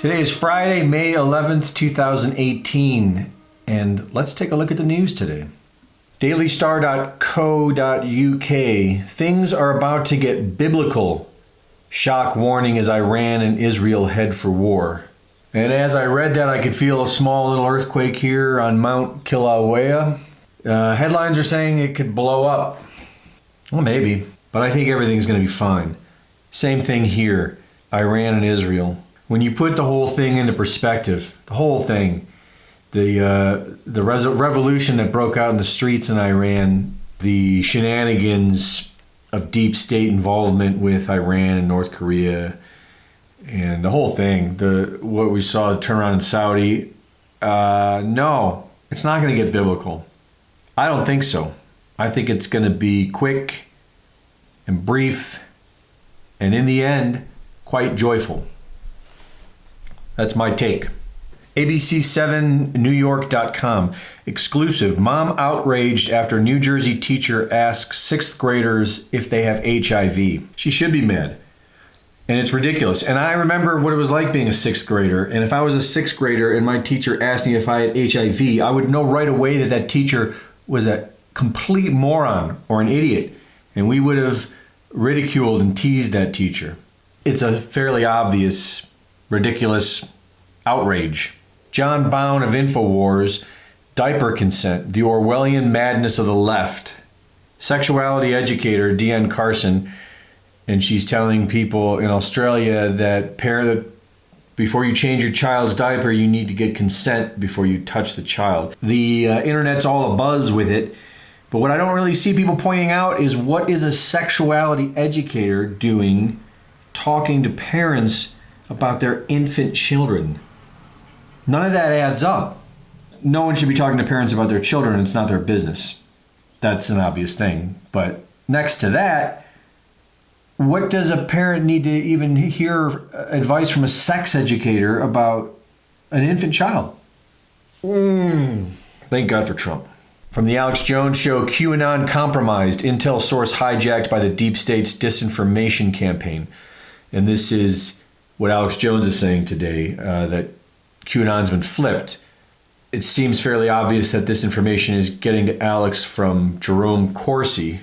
Today is Friday, May 11th, 2018, and let's take a look at the news today. dailystar.co.uk. Things are about to get biblical. Shock warning as Iran and Israel head for war. And as I read that, I could feel a small little earthquake here on Mount Kilauea. Headlines are saying it could blow up. Well, maybe, but I think everything's going to be fine. Same thing here, Iran and Israel. When you put the whole thing into perspective, the whole thing, the revolution that broke out in the streets in Iran, the shenanigans of deep state involvement with Iran and North Korea, and the whole thing, what we saw, the turnaround in Saudi, no, it's not going to get biblical. I don't think so. I think it's going to be quick and brief, and in the end, quite joyful. That's my take. ABC7NewYork.com. Exclusive. Mom outraged after New Jersey teacher asks sixth graders if they have HIV. She should be mad. And it's ridiculous. And I remember what it was like being a sixth grader. And if I was a sixth grader and my teacher asked me if I had HIV, I would know right away that that teacher was a complete moron or an idiot. And we would have ridiculed and teased that teacher. It's a fairly obvious, ridiculous outrage. John Bowne of InfoWars, diaper consent, the Orwellian madness of the left. Sexuality educator Deanne Carson, and she's telling people in Australia that before you change your child's diaper, you need to get consent before you touch the child. The internet's all abuzz with it, but what I don't really see people pointing out is what is a sexuality educator doing talking to parents about their infant children. None of that adds up. No one should be talking to parents about their children. It's not their business. That's an obvious thing. But next to that, what does a parent need to even hear advice from a sex educator about an infant child? Thank God for Trump. From the Alex Jones Show, QAnon compromised, Intel source hijacked by the deep state's disinformation campaign. And this is what Alex Jones is saying today, that QAnon's been flipped. It seems fairly obvious that this information is getting to Alex from Jerome Corsi.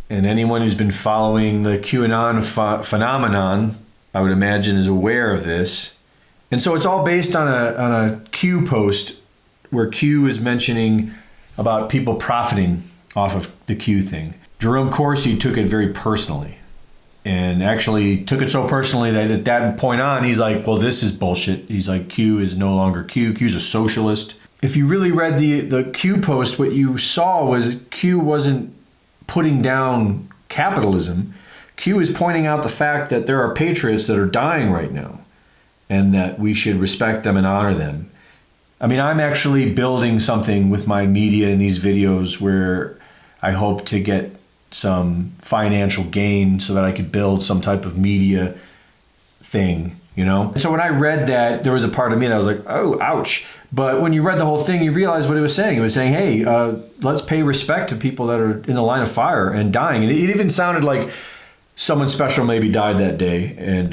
And anyone who's been following the QAnon phenomenon, I would imagine, is aware of this. And so it's all based on a Q post where Q is mentioning about people profiting off of the Q thing. Jerome Corsi took it very personally. And actually took it so personally that at that point on, he's like, well, this is bullshit. He's like, Q is no longer Q. Q's a socialist. If you really read the Q post, what you saw was Q wasn't putting down capitalism. Q is pointing out the fact that there are patriots that are dying right now and that we should respect them and honor them. I mean, I'm actually building something with my media in these videos where I hope to get some financial gain so that I could build some type of media thing, you know? And so when I read that, there was a part of me that was like, oh, ouch. But when you read the whole thing, you realize what it was saying. It was saying, hey, let's pay respect to people that are in the line of fire and dying. And it even sounded like someone special maybe died that day. And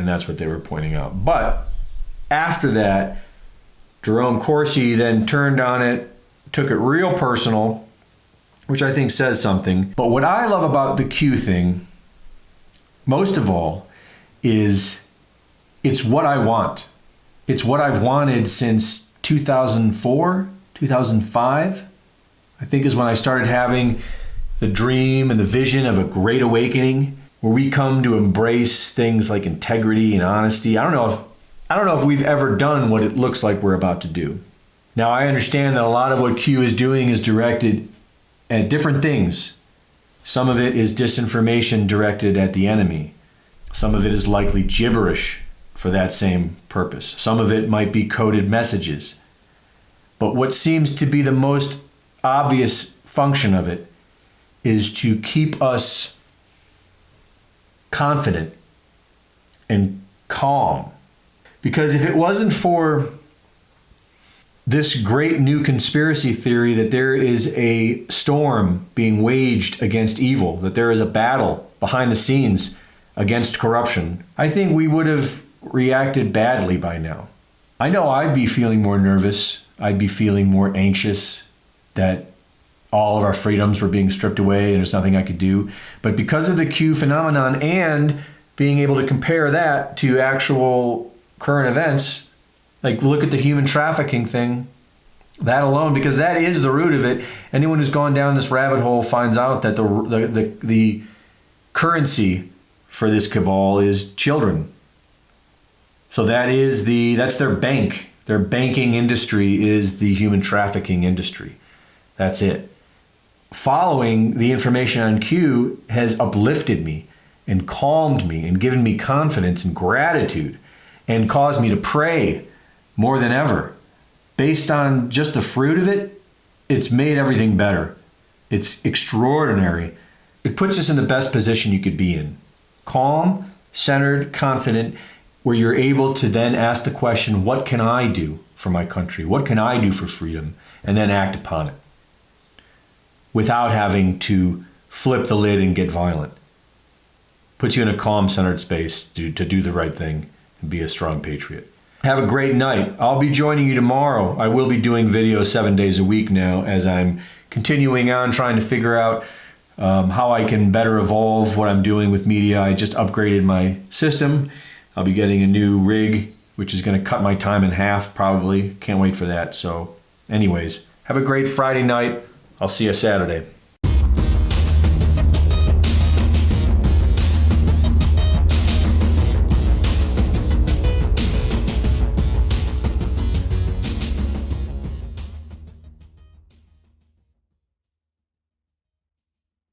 that's what they were pointing out. But after that, Jerome Corsi then turned on it, took it real personal, which I think says something. But what I love about the Q thing, most of all, is it's what I want. It's what I've wanted since 2004, 2005, I think is when I started having the dream and the vision of a great awakening where we come to embrace things like integrity and honesty. I don't know if we've ever done what it looks like we're about to do. Now, I understand that a lot of what Q is doing is directed at different things. Some of it is disinformation directed at the enemy. Some of it is likely gibberish for that same purpose. Some of it might be coded messages. But what seems to be the most obvious function of it is to keep us confident and calm. Because if it wasn't for this great new conspiracy theory that there is a storm being waged against evil, that there is a battle behind the scenes against corruption, I think we would have reacted badly by now. I know I'd be feeling more nervous. I'd be feeling more anxious that all of our freedoms were being stripped away and there's nothing I could do. But because of the Q phenomenon and being able to compare that to actual current events, like look at the human trafficking thing, that alone, because that is the root of it. Anyone who's gone down this rabbit hole finds out that the currency for this cabal is children. So that's their bank. Their banking industry is the human trafficking industry. That's it. Following the information on Q has uplifted me and calmed me and given me confidence and gratitude and caused me to pray more than ever. Based on just the fruit of it, it's made everything better. It's extraordinary. It puts us in the best position you could be in. Calm, centered, confident, where you're able to then ask the question, what can I do for my country? What can I do for freedom? And then act upon it without having to flip the lid and get violent. Puts you in a calm, centered space to do the right thing and be a strong patriot. Have a great night. I'll be joining you tomorrow. I will be doing videos 7 days a week now as I'm continuing on trying to figure out how I can better evolve what I'm doing with media. I just upgraded my system. I'll be getting a new rig, which is going to cut my time in half probably. Can't wait for that. So anyways, have a great Friday night. I'll see you Saturday.